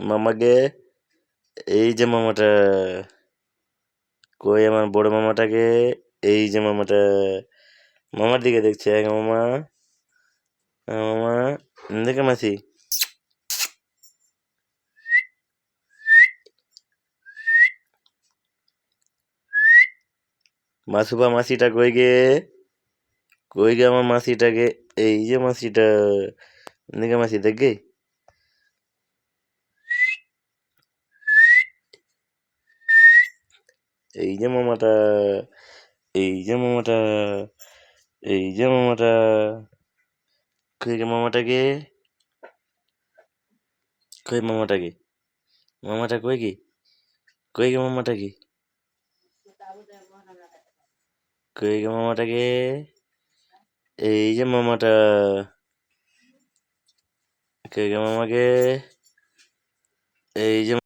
মামাকে, এই যে মামাটা। কই আমার বড় মামাটাকে? এই যে মামাটা। মামার দিকে দেখছে, এক মামা, মামা দেখে মাসি। মাসুপা মাসিটা কই গে? কই গে আমার মাসিটাকে? এই যে মাসিটা, দেখে মাসি দেখে। এই যে মামাটা, এই যে মামাটা, এই যে মামাটা। কই গে মামাটাকে? কই মামাটাকে? মামাটা কই গে? কই গে মামাটাকে? কই গে মামাটাকে? এই যে মামাটা। কই গে মামাকে? এই যে